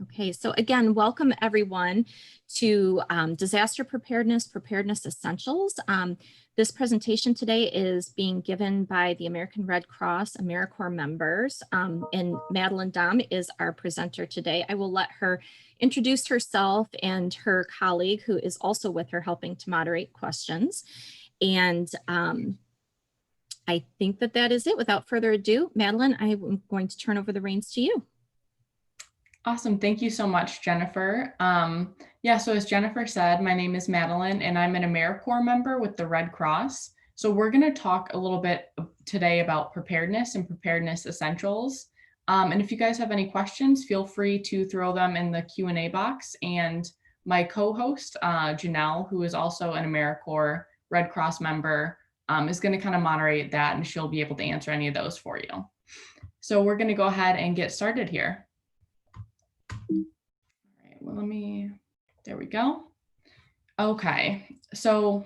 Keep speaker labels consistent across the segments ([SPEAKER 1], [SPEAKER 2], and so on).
[SPEAKER 1] Okay, so again, welcome everyone to Disaster Preparedness Essentials. This presentation today is being given by the American Red Cross AmeriCorps members, and Madeline Dom is our presenter today. I will let her introduce herself and her colleague who is also with her helping to moderate questions. And I think that is it. Without further ado, Madeline, I'm going to turn over the reins to you.
[SPEAKER 2] Awesome. Thank you so much, Jennifer. So as Jennifer said, my name is Madeline and I'm an AmeriCorps member with the Red Cross. So we're going to talk a little bit today about preparedness and preparedness essentials. And if you guys have any questions, feel free to throw them in the Q&A box. And my co-host, Janelle, who is also an AmeriCorps Red Cross member, is going to kind of moderate that and she'll be able to answer any of those for you. So we're going to go ahead and get started here. All right, there we go. Okay, so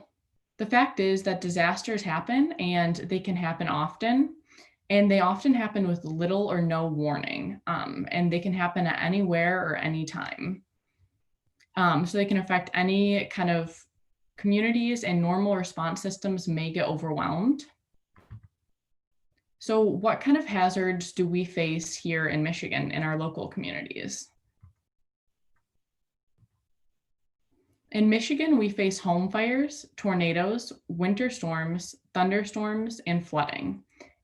[SPEAKER 2] the fact is that disasters happen and they can happen often, and they often happen with little or no warning, and they can happen at anywhere or anytime. So they can affect any kind of communities, and normal response systems may get overwhelmed. So what kind of hazards do we face here in Michigan in our local communities? In Michigan, we face home fires, tornadoes, winter storms, thunderstorms, and flooding.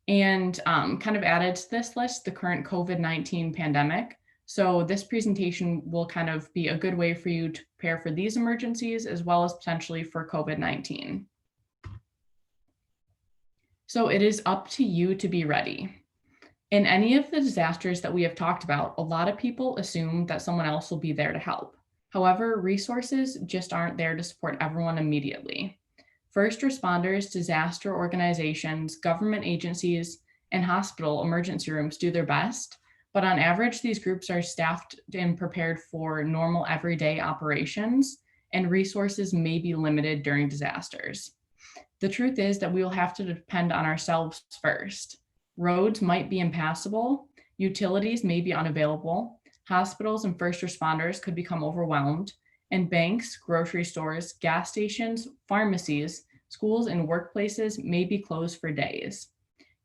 [SPEAKER 2] And kind of added to this list, the current COVID-19 pandemic. So this presentation will kind of be a good way for you to prepare for these emergencies as well as potentially for COVID-19. So it is up to you to be ready. In any of the disasters that we have talked about, a lot of people assume that someone else will be there to help. However, resources just aren't there to support everyone immediately. First responders, disaster organizations, government agencies, and hospital emergency rooms do their best, but on average, these groups are staffed and prepared for normal everyday operations, and resources may be limited during disasters. The truth is that we will have to depend on ourselves first. Roads might be impassable, utilities may be unavailable, hospitals and first responders could become overwhelmed, and banks, grocery stores, gas stations, pharmacies, schools, and workplaces may be closed for days.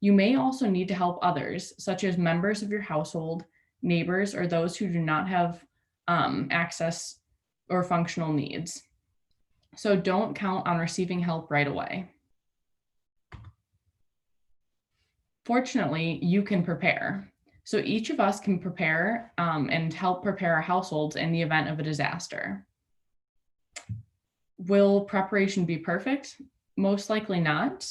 [SPEAKER 2] You may also need to help others, such as members of your household, neighbors, or those who do not have access or functional needs. So don't count on receiving help right away. Fortunately, you can prepare. So each of us can prepare and help prepare our households in the event of a disaster. Will preparation be perfect? Most likely not.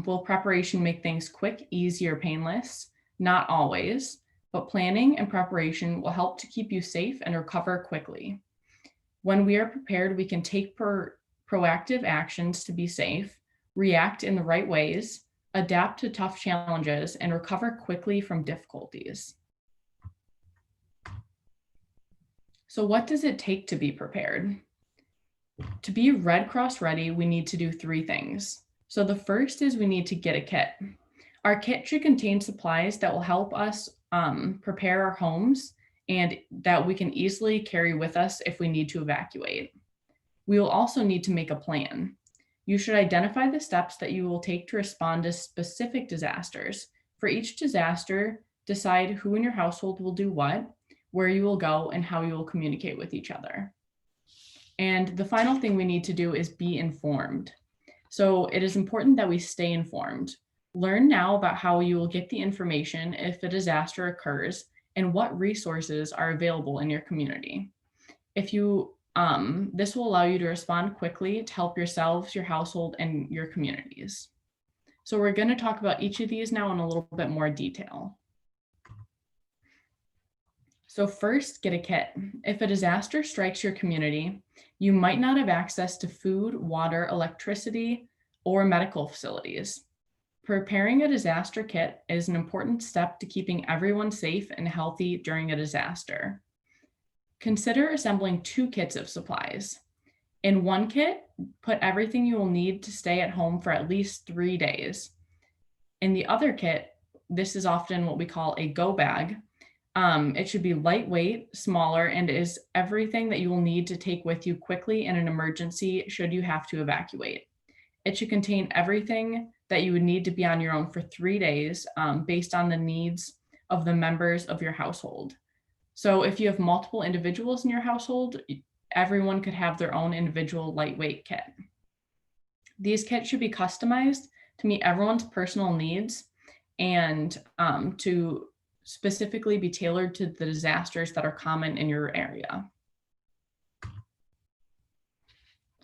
[SPEAKER 2] Will preparation make things quick, easy, or painless? Not always, but planning and preparation will help to keep you safe and recover quickly. When we are prepared, we can take proactive actions to be safe, react in the right ways, adapt to tough challenges, and recover quickly from difficulties. So what does it take to be prepared? To be Red Cross ready, we need to do 3 things. So the first is we need to get a kit. Our kit should contain supplies that will help us prepare our homes and that we can easily carry with us if we need to evacuate. We will also need to make a plan. You should identify the steps that you will take to respond to specific disasters. For each disaster, decide who in your household will do what, where you will go, and how you will communicate with each other. And the final thing we need to do is be informed. So it is important that we stay informed. Learn now about how you will get the information if a disaster occurs and what resources are available in your community. This will allow you to respond quickly to help yourselves, your household, and your communities. So we're going to talk about each of these now in a little bit more detail. So first, get a kit. If a disaster strikes your community, you might not have access to food, water, electricity, or medical facilities. Preparing a disaster kit is an important step to keeping everyone safe and healthy during a disaster. Consider assembling 2 kits of supplies. In one kit, put everything you will need to stay at home for at least 3 days. In the other kit, this is often what we call a go bag. It should be lightweight, smaller, and is everything that you will need to take with you quickly in an emergency should you have to evacuate. It should contain everything that you would need to be on your own for 3 days, based on the needs of the members of your household. So if you have multiple individuals in your household, everyone could have their own individual lightweight kit. These kits should be customized to meet everyone's personal needs and to specifically be tailored to the disasters that are common in your area.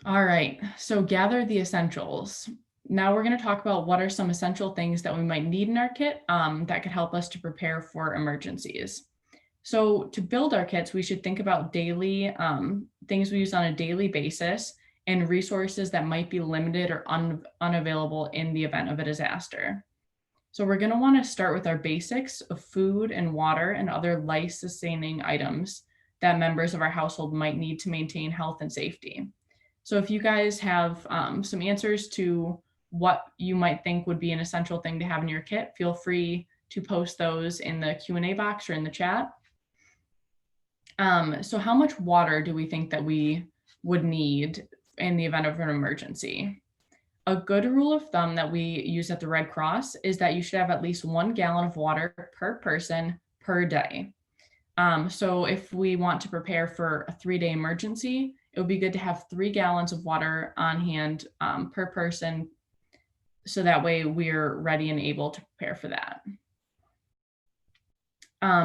[SPEAKER 2] All right, so gather the essentials. Now we're going to talk about what are some essential things that we might need in our kit that could help us to prepare for emergencies. So to build our kits, we should think about daily things we use on a daily basis and resources that might be limited or unavailable in the event of a disaster. So we're going to want to start with our basics of food and water and other life-sustaining items that members of our household might need to maintain health and safety. So if you guys have some answers to what you might think would be an essential thing to have in your kit, feel free to post those in the Q&A box or in the chat. So how much water do we think that we would need in the event of an emergency? A good rule of thumb that we use at the Red Cross is that you should have at least 1 gallon of water per person per day. So if we want to prepare for a 3-day emergency, it would be good to have 3 gallons of water on hand per person. So that way we're ready and able to prepare for that.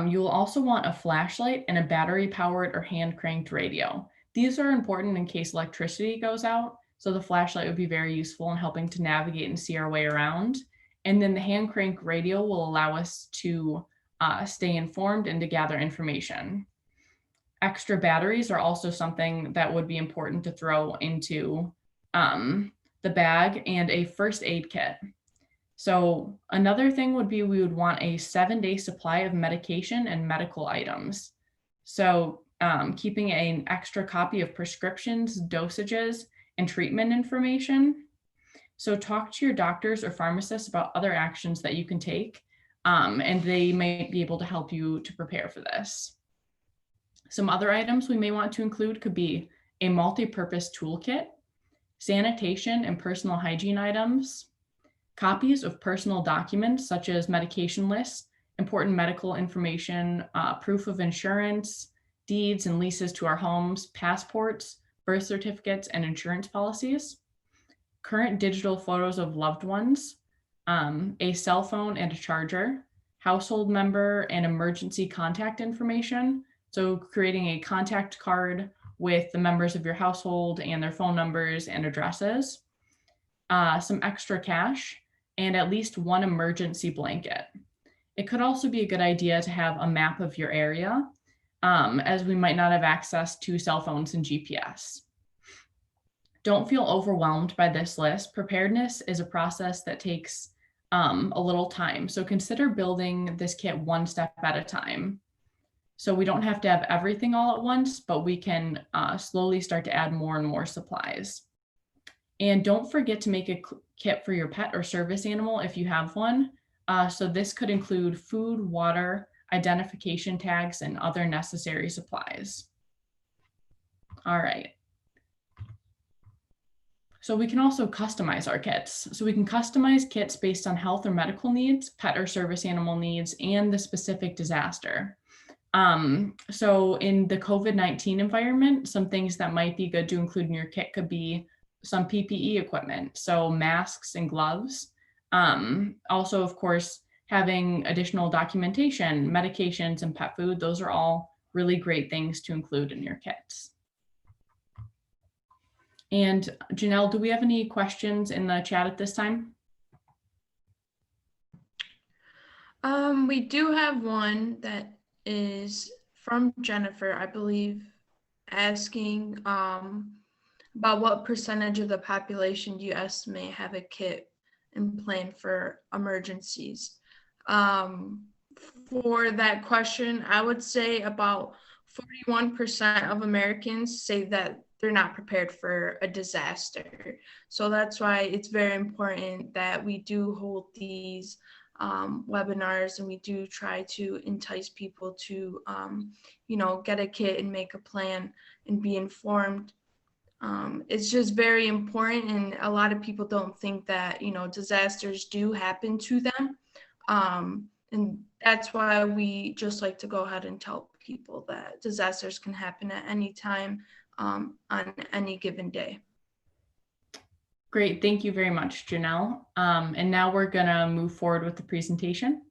[SPEAKER 2] You'll also want a flashlight and a battery powered or hand cranked radio. These are important in case electricity goes out. So the flashlight would be very useful in helping to navigate and see our way around. And then the hand crank radio will allow us to stay informed and to gather information. Extra batteries are also something that would be important to throw into the bag, and a first aid kit. So another thing would be we would want a 7-day supply of medication and medical items. So keeping an extra copy of prescriptions, dosages, and treatment information. So talk to your doctors or pharmacists about other actions that you can take, and they may be able to help you to prepare for this. Some other items we may want to include could be a multi-purpose toolkit, sanitation and personal hygiene items, copies of personal documents such as medication lists, important medical information, proof of insurance, deeds and leases to our homes, passports, birth certificates, and insurance policies, current digital photos of loved ones, a cell phone and a charger, household member and emergency contact information. So creating a contact card with the members of your household and their phone numbers and addresses, some extra cash, and at least 1 emergency blanket. It could also be a good idea to have a map of your area, as we might not have access to cell phones and GPS. Don't feel overwhelmed by this list. Preparedness is a process that takes a little time. So consider building this kit one step at a time. So we don't have to have everything all at once, but we can slowly start to add more and more supplies. And don't forget to make a kit for your pet or service animal if you have one. So this could include food, water, identification tags, and other necessary supplies. All right. So we can also customize our kits. So we can customize kits based on health or medical needs, pet or service animal needs, and the specific disaster. So in the COVID-19 environment, some things that might be good to include in your kit could be some PPE equipment, so masks and gloves. Also, of course, having additional documentation, medications, and pet food. Those are all really great things to include in your kits. And Janelle, do we have any questions in the chat at this time?
[SPEAKER 3] We do have one that is from Jennifer, I believe, asking about what percentage of the population do you estimate have a kit and plan for emergencies? For that question, I would say about 41% of Americans say that they're not prepared for a disaster. So that's why it's very important that we do hold these webinars, and we do try to entice people to, get a kit and make a plan and be informed. It's just very important, and a lot of people don't think that, disasters do happen to them. And that's why we just like to go ahead and tell people that disasters can happen at any time, on any given day.
[SPEAKER 2] Great, thank you very much, Janelle. And now we're gonna move forward with the presentation.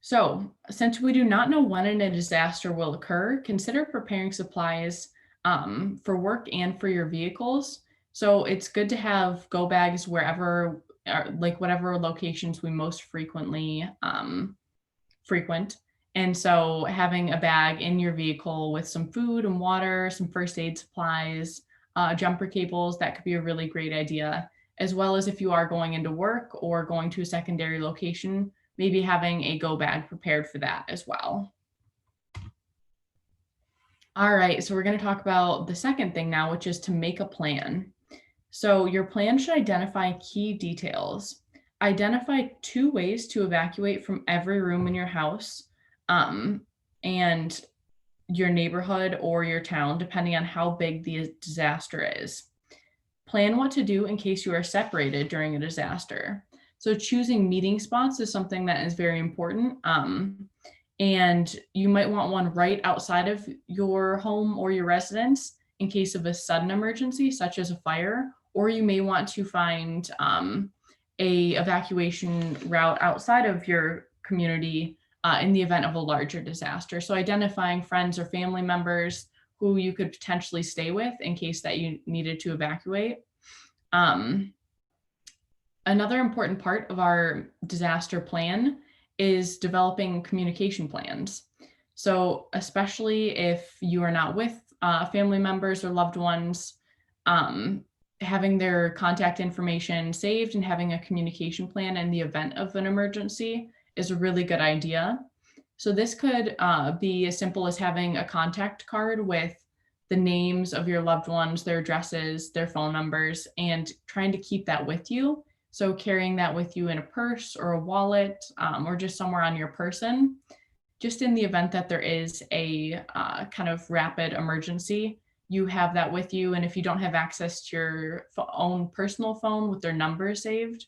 [SPEAKER 2] So, since we do not know when a disaster will occur, consider preparing supplies for work and for your vehicles. So it's good to have go bags wherever, like whatever locations we most frequently frequent. And so having a bag in your vehicle with some food and water, some first aid supplies, jumper cables, that could be a really great idea. As well as if you are going into work or going to a secondary location, maybe having a go bag prepared for that as well. All right, so we're going to talk about the second thing now, which is to make a plan. So your plan should identify key details. Identify 2 ways to evacuate from every room in your house and your neighborhood or your town, depending on how big the disaster is. Plan what to do in case you are separated during a disaster. So choosing meeting spots is something that is very important. And you might want one right outside of your home or your residence in case of a sudden emergency, such as a fire, or you may want to find a evacuation route outside of your community in the event of a larger disaster. So identifying friends or family members who you could potentially stay with in case that you needed to evacuate. Another important part of our disaster plan is developing communication plans. So especially if you are not with family members or loved ones, having their contact information saved and having a communication plan in the event of an emergency is a really good idea. So this could be as simple as having a contact card with the names of your loved ones, their addresses, their phone numbers, and trying to keep that with you. So carrying that with you in a purse or a wallet or just somewhere on your person, just in the event that there is a kind of rapid emergency, you have that with you. And if you don't have access to your own personal phone with their number saved,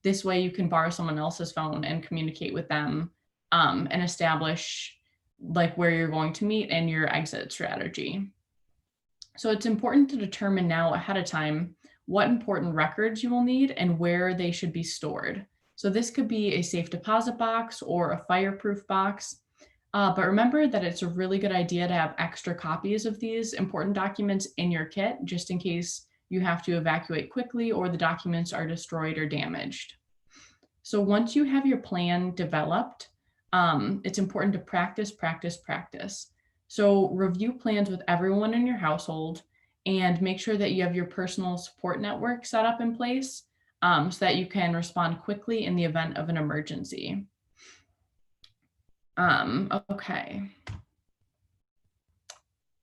[SPEAKER 2] this way you can borrow someone else's phone and communicate with them and establish like where you're going to meet and your exit strategy. So it's important to determine now ahead of time what important records you will need and where they should be stored. So this could be a safe deposit box or a fireproof box. But remember that it's a really good idea to have extra copies of these important documents in your kit, just in case you have to evacuate quickly or the documents are destroyed or damaged. So once you have your plan developed, it's important to practice. So review plans with everyone in your household and make sure that you have your personal support network set up in place so that you can respond quickly in the event of an emergency. Okay.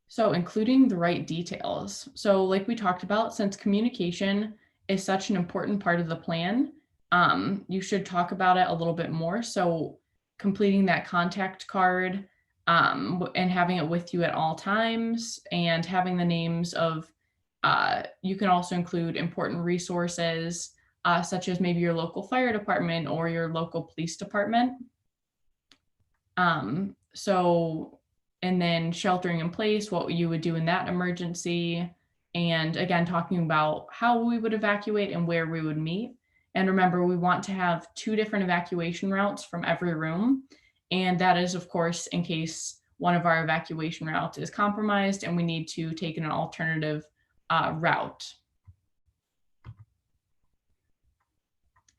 [SPEAKER 2] So including the right details. So like we talked about, since communication is such an important part of the plan, you should talk about it a little bit more. So completing that contact card, and having it with you at all times, and having the names of, you can also include important resources, such as maybe your local fire department or your local police department. And then sheltering in place, what you would do in that emergency. And again, talking about how we would evacuate and where we would meet. And remember, we want to have 2 different evacuation routes from every room. And that is, of course, in case one of our evacuation routes is compromised and we need to take an alternative route.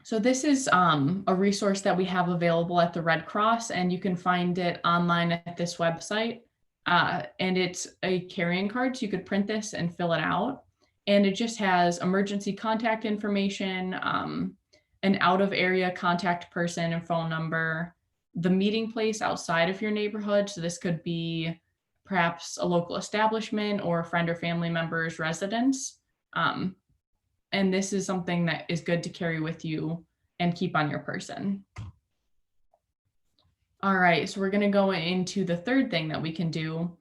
[SPEAKER 2] So this is a resource that we have available at the Red Cross, and you can find it online at this website. And it's a carrying card, so you could print this and fill it out. And it just has emergency contact information, an out of area contact person and phone number, the meeting place outside of your neighborhood. So this could be perhaps a local establishment or a friend or family member's residence. And this is something that is good to carry with you and keep on your person. All right, so we're going to go into the third thing that we can do,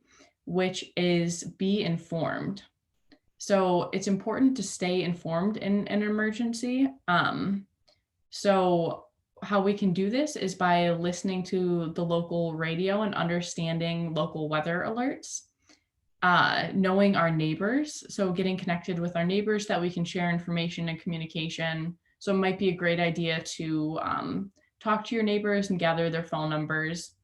[SPEAKER 2] which is be informed. So it's important to stay informed in an emergency. So how we can do this is by listening to the local radio and understanding local weather alerts, knowing our neighbors. So getting connected with our neighbors that we can share information and communication. So it might be a great idea to talk to your neighbors and gather their phone numbers,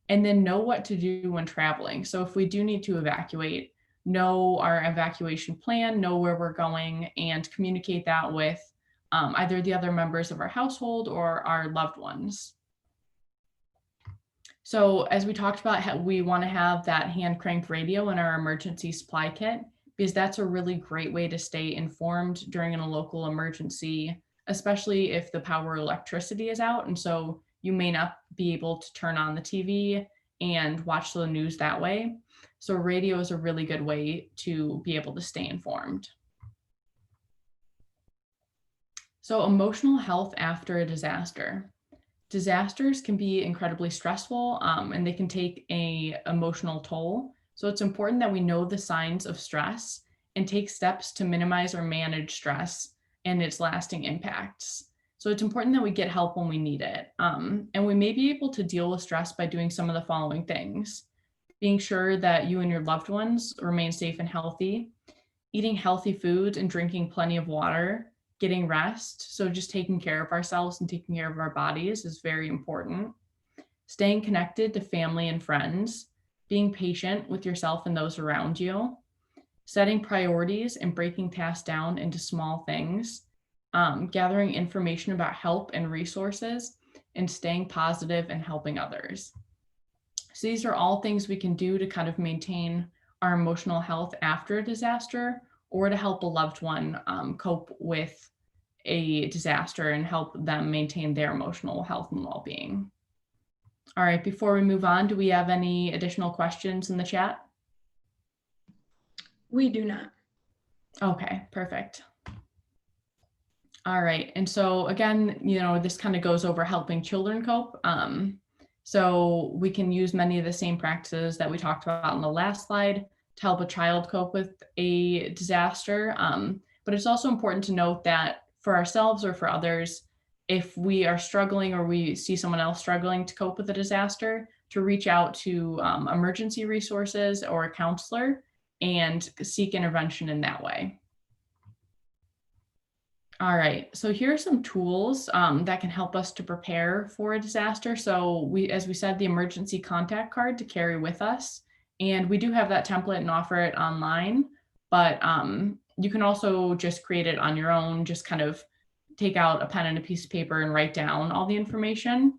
[SPEAKER 2] and then know what to do when traveling. So if we do need to evacuate, know our evacuation plan, know where we're going, and communicate that with either the other members of our household or our loved ones. So as we talked about, we want to have that hand cranked radio in our emergency supply kit, because that's a really great way to stay informed during a local emergency, especially if the power or electricity is out. And so you may not be able to turn on the TV and watch the news that way. So radio is a really good way to be able to stay informed. So emotional health after a disaster. Disasters can be incredibly stressful, and they can take an emotional toll. So it's important that we know the signs of stress and take steps to minimize or manage stress and its lasting impacts. So it's important that we get help when we need it. And we may be able to deal with stress by doing some of the following things: being sure that you and your loved ones remain safe and healthy, eating healthy foods and drinking plenty of water, getting rest. So just taking care of ourselves and taking care of our bodies is very important. Staying connected to family and friends, being patient with yourself and those around you, setting priorities and breaking tasks down into small things, gathering information about help and resources, and staying positive and helping others. So these are all things we can do to kind of maintain our emotional health after a disaster, or to help a loved one cope with a disaster and help them maintain their emotional health and well-being. All right, before we move on, do we have any additional questions in the chat?
[SPEAKER 3] We do not.
[SPEAKER 2] Okay, perfect. All right, and so again, this kind of goes over helping children cope. So we can use many of the same practices that we talked about on the last slide to help a child cope with a disaster. But it's also important to note that for ourselves or for others, if we are struggling or we see someone else struggling to cope with a disaster, to reach out to emergency resources or a counselor and seek intervention in that way. All right, so here are some tools that can help us to prepare for a disaster. So as we said, the emergency contact card to carry with us. And we do have that template and offer it online, but you can also just create it on your own, just kind of take out a pen and a piece of paper and write down all the information.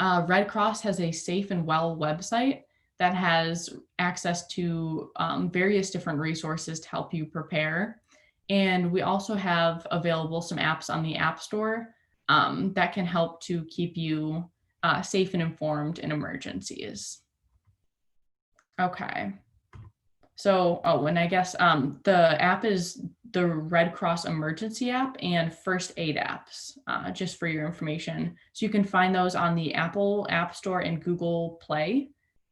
[SPEAKER 2] Red Cross has a Safe and Well website that has access to various different resources to help you prepare. And we also have available some apps on the App Store that can help to keep you safe and informed in emergencies. Okay. So, and I guess the app is the Red Cross Emergency app and First Aid apps, just for your information. So you can find those on the Apple App Store and Google Play.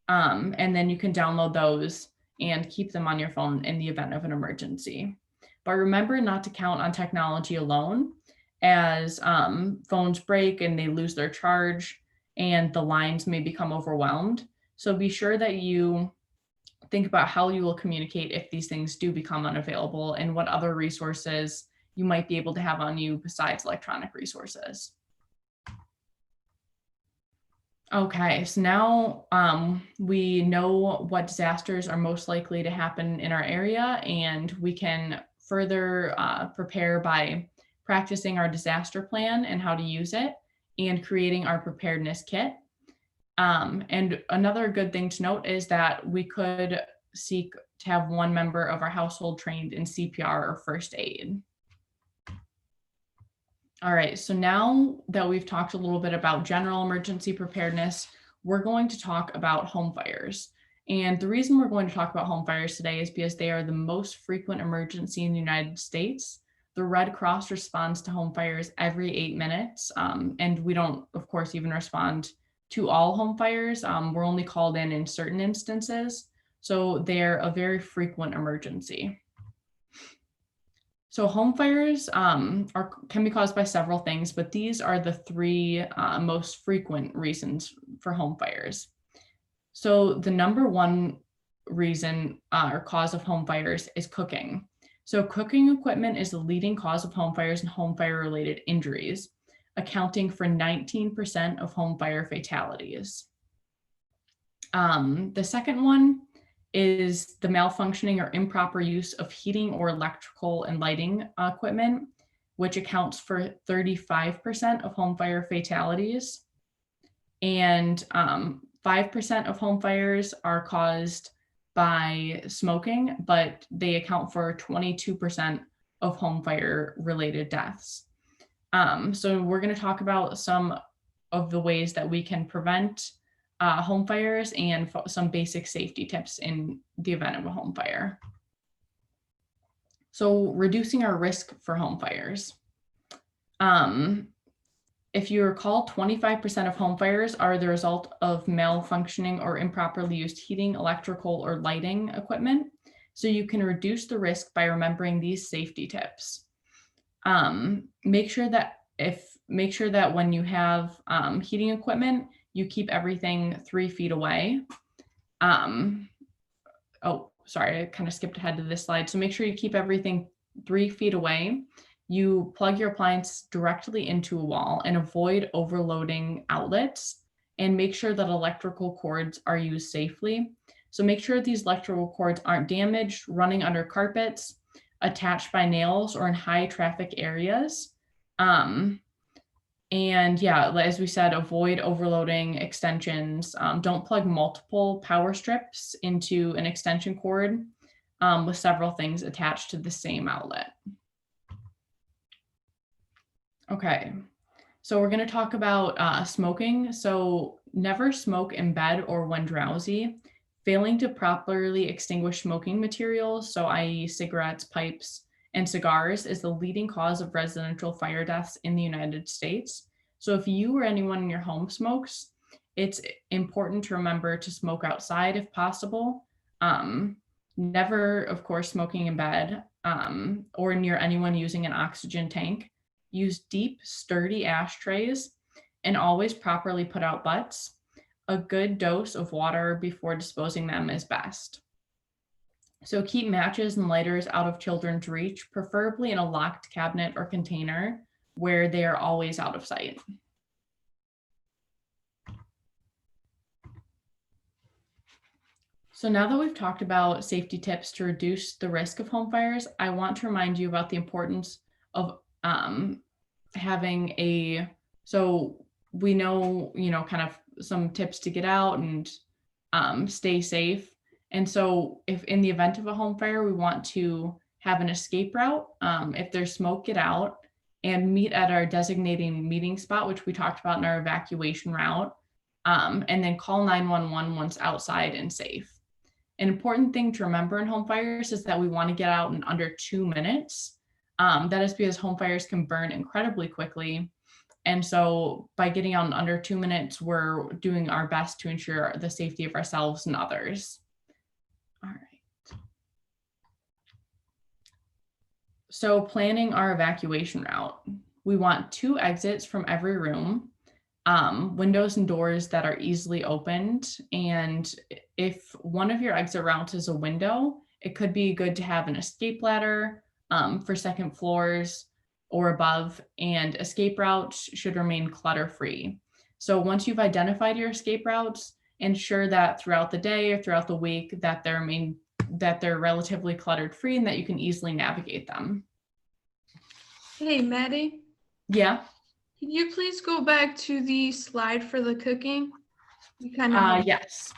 [SPEAKER 2] And then you can download those and keep them on your phone in the event of an emergency. But remember not to count on technology alone, as phones break and they lose their charge and the lines may become overwhelmed. So be sure that you think about how you will communicate if these things do become unavailable, and what other resources you might be able to have on you besides electronic resources. Okay, so now we know what disasters are most likely to happen in our area, and we can further prepare by practicing our disaster plan and how to use it, and creating our preparedness kit. And another good thing to note is that we could seek to have one member of our household trained in CPR or first aid. All right, so now that we've talked a little bit about general emergency preparedness, we're going to talk about home fires. And the reason we're going to talk about home fires today is because they are the most frequent emergency in the United States. The Red Cross responds to home fires every 8 minutes. And we don't, of course, even respond to all home fires. We're only called in certain instances. So they're a very frequent emergency. So home fires can be caused by several things, but these are the three most frequent reasons for home fires. So the number one reason or cause of home fires is cooking. So cooking equipment is the leading cause of home fires and home fire related injuries, accounting for 19% of home fire fatalities. The second one is the malfunctioning or improper use of heating or electrical and lighting equipment, which accounts for 35% of home fire fatalities. And 5% of home fires are caused by smoking, but they account for 22% of home fire related deaths. So we're going to talk about some of the ways that we can prevent home fires and some basic safety tips in the event of a home fire. So reducing our risk for home fires. If you recall, 25% of home fires are the result of malfunctioning or improperly used heating, electrical, or lighting equipment. So you can reduce the risk by remembering these safety tips. Make sure that when you have heating equipment, you keep everything 3 feet away. Oh, sorry, I kind of skipped ahead to this slide. So make sure you keep everything 3 feet away. You plug your appliance directly into a wall and avoid overloading outlets, and make sure that electrical cords are used safely. So make sure these electrical cords aren't damaged, running under carpets, attached by nails, or in high traffic areas. And yeah, as we said, avoid overloading extensions. Don't plug multiple power strips into an extension cord with several things attached to the same outlet. Okay, so we're going to talk about smoking. So never smoke in bed or when drowsy. Failing to properly extinguish smoking materials, so i.e. cigarettes, pipes, and cigars, is the leading cause of residential fire deaths in the United States. So if you or anyone in your home smokes, it's important to remember to smoke outside if possible. Never, of course, smoking in bed or near anyone using an oxygen tank. Use deep, sturdy ashtrays and always properly put out butts. A good dose of water before disposing them is best. So keep matches and lighters out of children's reach, preferably in a locked cabinet or container where they are always out of sight. So now that we've talked about safety tips to reduce the risk of home fires, I want to remind you about the importance of having so we know, kind of some tips to get out and stay safe. And so if in the event of a home fire, we want to have an escape route. If there's smoke, get out and meet at our designating meeting spot, which we talked about in our evacuation route, and then call 911 once outside and safe. An important thing to remember in home fires is that we want to get out in under 2 minutes. That is because home fires can burn incredibly quickly. And so by getting out in under 2 minutes, we're doing our best to ensure the safety of ourselves and others. All right. So planning our evacuation route. We want 2 exits from every room, windows and doors that are easily opened. And if one of your exit routes is a window, it could be good to have an escape ladder for second floors or above, and escape routes should remain clutter-free. So once you've identified your escape routes, ensure that throughout the day or throughout the week that they're relatively cluttered-free and that you can easily navigate them.
[SPEAKER 3] Hey, Maddie.
[SPEAKER 2] Yeah.
[SPEAKER 3] Can you please go back to the slide for the cooking? You kind of
[SPEAKER 2] yes.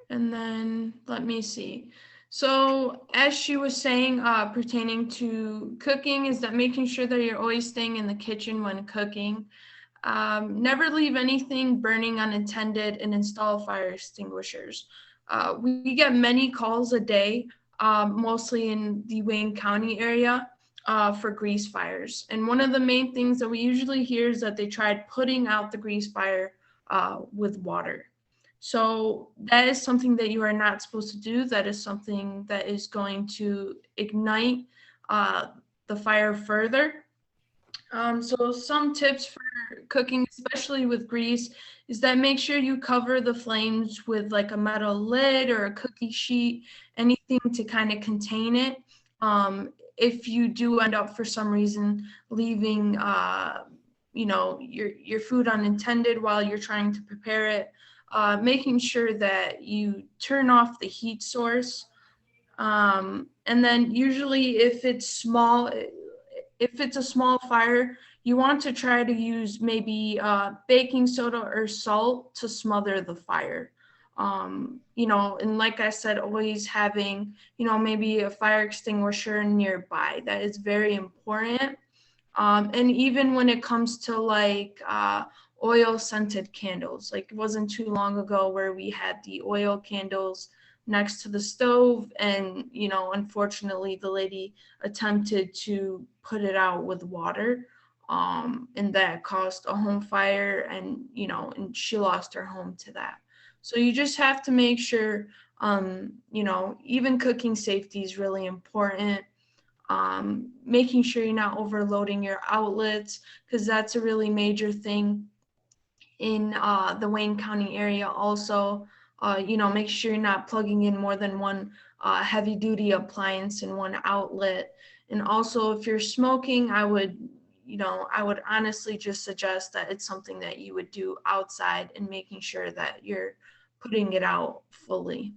[SPEAKER 3] And then let me see. So as she was saying, pertaining to cooking, is that making sure that you're always staying in the kitchen when cooking. Never leave anything burning unattended, and install fire extinguishers. We get many calls a day mostly in the Wayne County area, for grease fires. And one of the main things that we usually hear is that they tried putting out the grease fire with water. So that is something that you are not supposed to do. That is something that is going to ignite the fire further. So some tips for cooking, especially with grease, is that make sure you cover the flames with like a metal lid or a cookie sheet, anything to kind of contain it. If you do end up for some reason leaving, your food unintended while you're trying to prepare it, making sure that you turn off the heat source. And then usually if it's a small fire, you want to try to use maybe baking soda or salt to smother the fire. And like I said, always having, maybe a fire extinguisher nearby. That is very important. And even when it comes to like oil scented candles, like it wasn't too long ago where we had the oil candles next to the stove, and unfortunately the lady attempted to put it out with water, and that caused a home fire, and she lost her home to that. So you just have to make sure, even cooking safety is really important. Making sure you're not overloading your outlets, because that's a really major thing in the Wayne County area. Also, make sure you're not plugging in more than one heavy duty appliance in one outlet. And also, if you're smoking, I would honestly just suggest that it's something that you would do outside, and making sure that you're putting it out fully.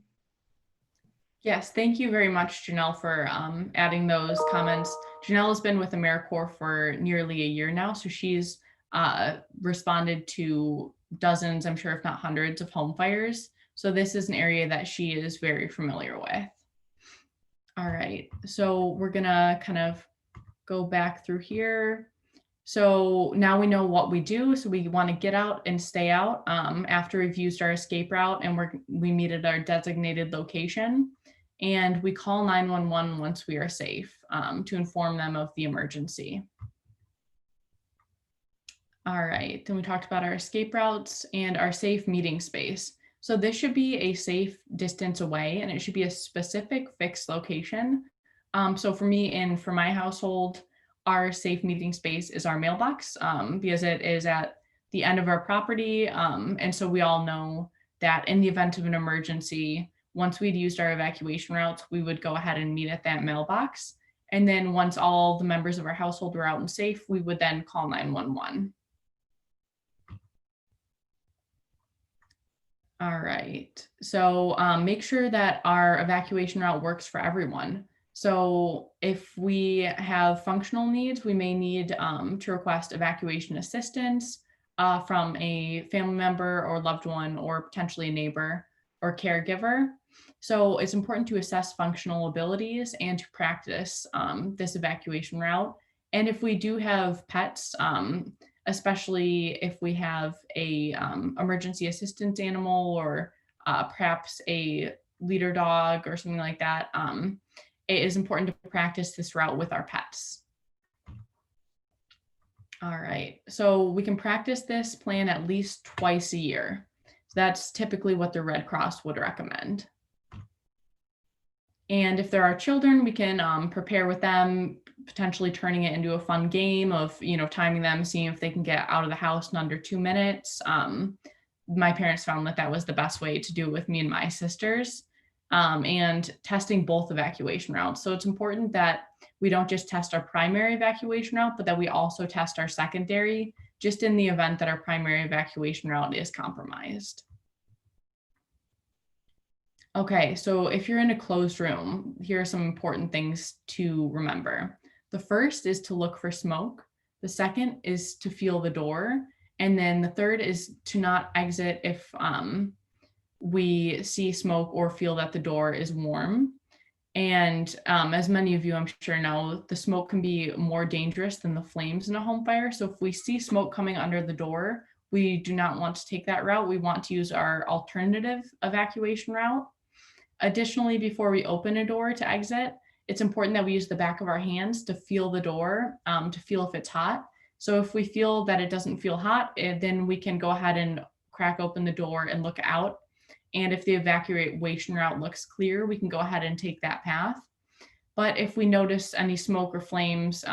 [SPEAKER 2] Yes, thank you very much, Janelle, for adding those comments. Janelle has been with AmeriCorps for nearly a year now, so she's responded to dozens, I'm sure if not hundreds, of home fires. So this is an area that she is very familiar with. All right, so we're gonna kind of go back through here. So now we know what we do. So we want to get out and stay out after we've used our escape route and we meet at our designated location. And we call 911 once we are safe to inform them of the emergency. All right, then we talked about our escape routes and our safe meeting space. So this should be a safe distance away, and it should be a specific fixed location. So for me and for my household, our safe meeting space is our mailbox because it is at the end of our property. And so we all know that in the event of an emergency, once we'd used our evacuation routes, we would go ahead and meet at that mailbox. And then once all the members of our household were out and safe, we would then call 911. All right, so make sure that our evacuation route works for everyone. So if we have functional needs, we may need to request evacuation assistance from a family member or loved one, or potentially a neighbor or caregiver. So it's important to assess functional abilities and to practice this evacuation route. And if we do have pets, especially if we have a emergency assistance animal, or perhaps a leader dog or something like that, it is important to practice this route with our pets. All right, so we can practice this plan at least twice a year. So that's typically what the Red Cross would recommend. And if there are children, we can prepare with them, potentially turning it into a fun game of, timing them, seeing if they can get out of the house in under 2 minutes. My parents found that was the best way to do it with me and my sisters, and testing both evacuation routes. So it's important that we don't just test our primary evacuation route, but that we also test our secondary, just in the event that our primary evacuation route is compromised. Okay, so if you're in a closed room, here are some important things to remember. The first is to look for smoke. The second is to feel the door. And then the third is to not exit if we see smoke or feel that the door is warm. And as many of you, I'm sure, know, the smoke can be more dangerous than the flames in a home fire. So if we see smoke coming under the door, we do not want to take that route. We want to use our alternative evacuation route. Additionally, before we open a door to exit, it's important that we use the back of our hands to feel the door, to feel if it's hot. So if we feel that it doesn't feel hot, then we can go ahead and crack open the door and look out. And if the evacuation route looks clear, we can go ahead and take that path. But if we notice any smoke or flames,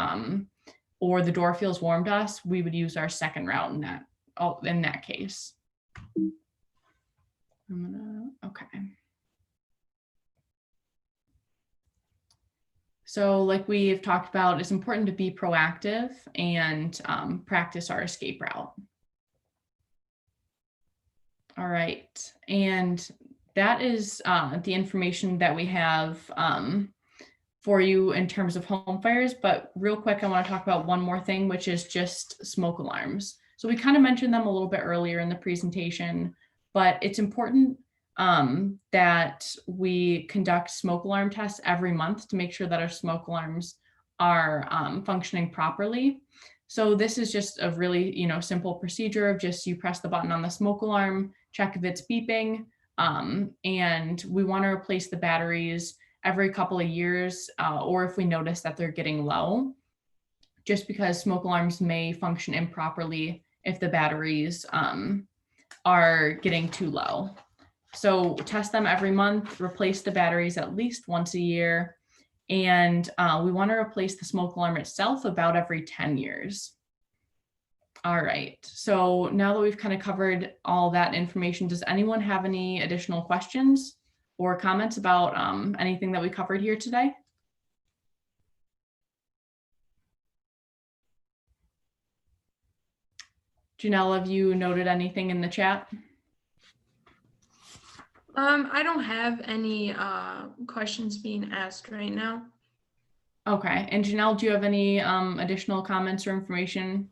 [SPEAKER 2] or the door feels warm to us, we would use our second route in that case. Okay. So like we've talked about, it's important to be proactive and practice our escape route. All right, and that is the information that we have for you in terms of home fires. But real quick, I want to talk about one more thing, which is just smoke alarms. So we kind of mentioned them a little bit earlier in the presentation, but it's important that we conduct smoke alarm tests every month to make sure that our smoke alarms are functioning properly. So this is just a really, simple procedure of just you press the button on the smoke alarm, check if it's beeping, and we want to replace the batteries every couple of years, or if we notice that they're getting low, just because smoke alarms may function improperly if the batteries are getting too low. So test them every month, replace the batteries at least once a year, and we want to replace the smoke alarm itself about every 10 years. All right, so now that we've kind of covered all that information, does anyone have any additional questions or comments about anything that we covered here today? Janelle, have you noted anything in the chat?
[SPEAKER 3] I don't have any questions being asked right now.
[SPEAKER 2] Okay, and Janelle, do you have any additional comments or information?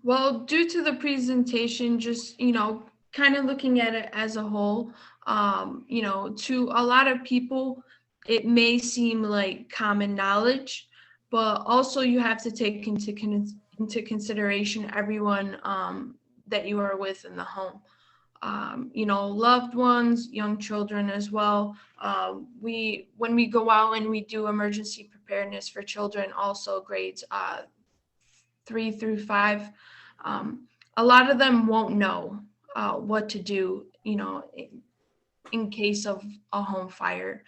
[SPEAKER 3] Well, due to the presentation, just, kind of looking at it as a whole, to a lot of people, it may seem like common knowledge, but also you have to take into consideration everyone that you are with in the home. Loved ones, young children as well. When we go out and we do emergency preparedness for children, also grades 3 through 5, a lot of them won't know what to do, in case of a home fire.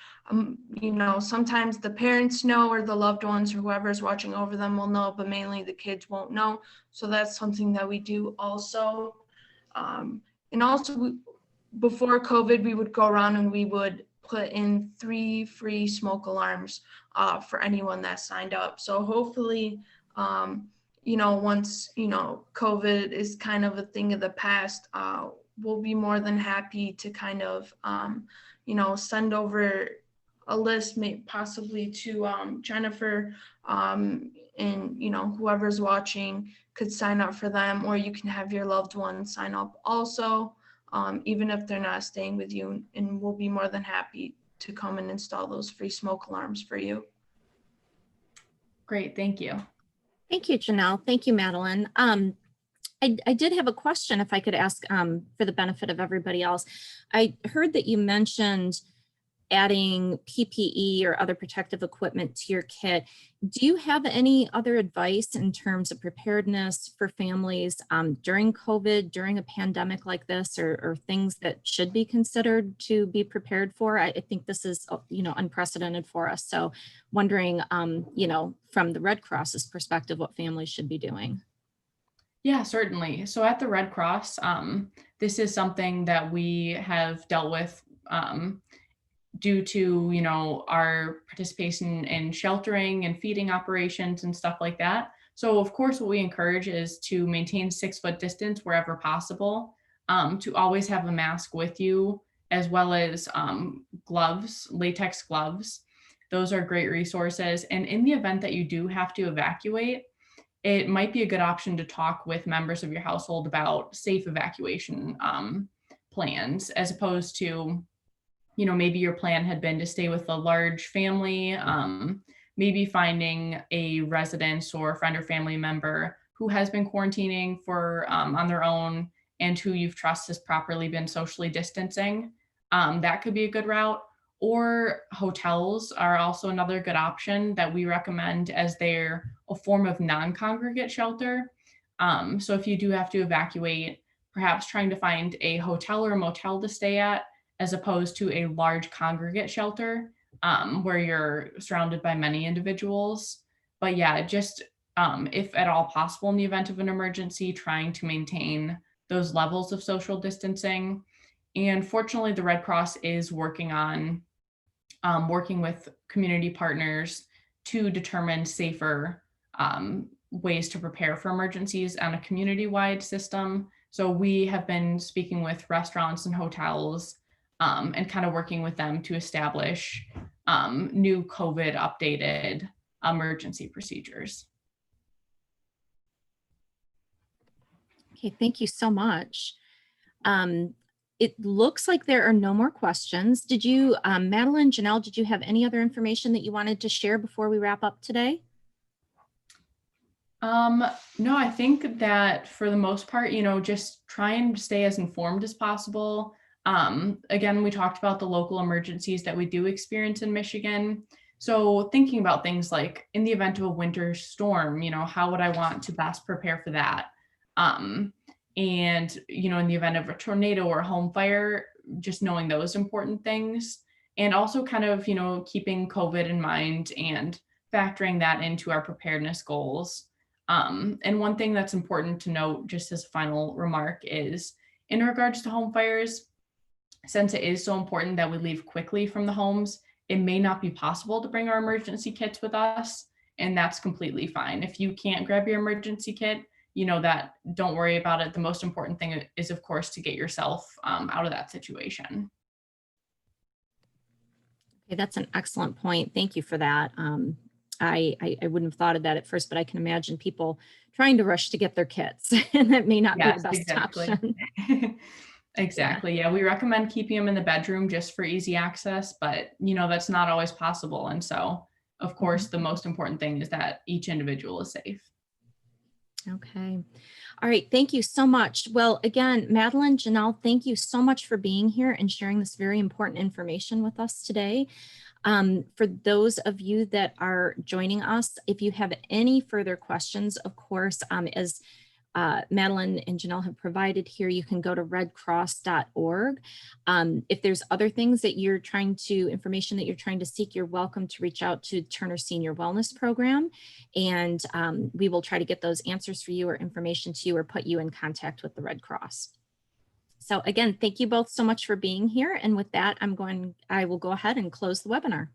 [SPEAKER 3] Sometimes the parents know, or the loved ones, or whoever's watching over them will know, but mainly the kids won't know. So that's something that we do also. And also, before COVID, we would go around and we would put in 3 free smoke alarms for anyone that signed up. So hopefully, once, COVID is kind of a thing of the past, we'll be more than happy to kind of, send over a list, possibly to Jennifer, and, whoever's watching could sign up for them, or you can have your loved ones sign up also, even if they're not staying with you, and we'll be more than happy to come and install those free smoke alarms for you.
[SPEAKER 2] Great, thank you.
[SPEAKER 1] Thank you, Janelle. Thank you, Madeline. I did have a question, if I could ask, for the benefit of everybody else. I heard that you mentioned adding PPE or other protective equipment to your kit. Do you have any other advice in terms of preparedness for families during COVID, during a pandemic like this, or things that should be considered to be prepared for? I think this is, unprecedented for us. So wondering, from the Red Cross's perspective, what families should be doing.
[SPEAKER 2] Yeah, certainly. So at the Red Cross, this is something that we have dealt with due to, our participation in sheltering and feeding operations and stuff like that. So of course, what we encourage is to maintain 6-foot distance wherever possible, to always have a mask with you, as well as gloves, latex gloves. Those are great resources. And in the event that you do have to evacuate, it might be a good option to talk with members of your household about safe evacuation plans, as opposed to, maybe your plan had been to stay with a large family, maybe finding a residence or a friend or family member who has been quarantining for on their own and who you've trust has properly been socially distancing. That could be a good route. Or hotels are also another good option that we recommend, as they're a form of non-congregate shelter. So if you do have to evacuate, perhaps trying to find a hotel or a motel to stay at, as opposed to a large congregate shelter, where you're surrounded by many individuals. But yeah, just if at all possible in the event of an emergency, trying to maintain those levels of social distancing. And fortunately, the Red Cross is working on working with community partners to determine safer ways to prepare for emergencies on a community-wide system. So we have been speaking with restaurants and hotels and kind of working with them to establish new COVID updated emergency procedures.
[SPEAKER 1] Okay, thank you so much. It looks like there are no more questions. Did you, Madeline, Janelle, did you have any other information that you wanted to share before we wrap up today?
[SPEAKER 2] No, I think that for the most part, just try and stay as informed as possible. Again, we talked about the local emergencies that we do experience in Michigan. So thinking about things like, in the event of a winter storm, how would I want to best prepare for that? And, in the event of a tornado or a home fire, just knowing those important things. And also kind of, keeping COVID in mind and factoring that into our preparedness goals. And one thing that's important to note, just as a final remark, is in regards to home fires, since it is so important that we leave quickly from the homes, it may not be possible to bring our emergency kits with us, and that's completely fine. If you can't grab your emergency kit, that don't worry about it. The most important thing is, of course, to get yourself out of that situation.
[SPEAKER 1] Okay, that's an excellent point. Thank you for that. I wouldn't have thought of that at first, but I can imagine people trying to rush to get their kits, and that may not be the best option.
[SPEAKER 2] Exactly. Yeah, we recommend keeping them in the bedroom just for easy access, but that's not always possible. And so, of course, the most important thing is that each individual is safe.
[SPEAKER 1] Okay. All right. Thank you so much. Well, again, Madeline, Janelle, thank you so much for being here and sharing this very important information with us today. For those of you that are joining us, if you have any further questions, of course, as Madeline and Janelle have provided here, you can go to redcross.org. If there's other things that you're information that you're trying to seek, you're welcome to reach out to Turner Senior Wellness Program, and we will try to get those answers for you or information to you or put you in contact with the Red Cross. So again, thank you both so much for being here. And with that, I will go ahead and close the webinar.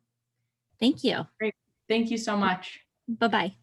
[SPEAKER 1] Thank you.
[SPEAKER 2] Great. Thank you so much.
[SPEAKER 1] Bye-bye.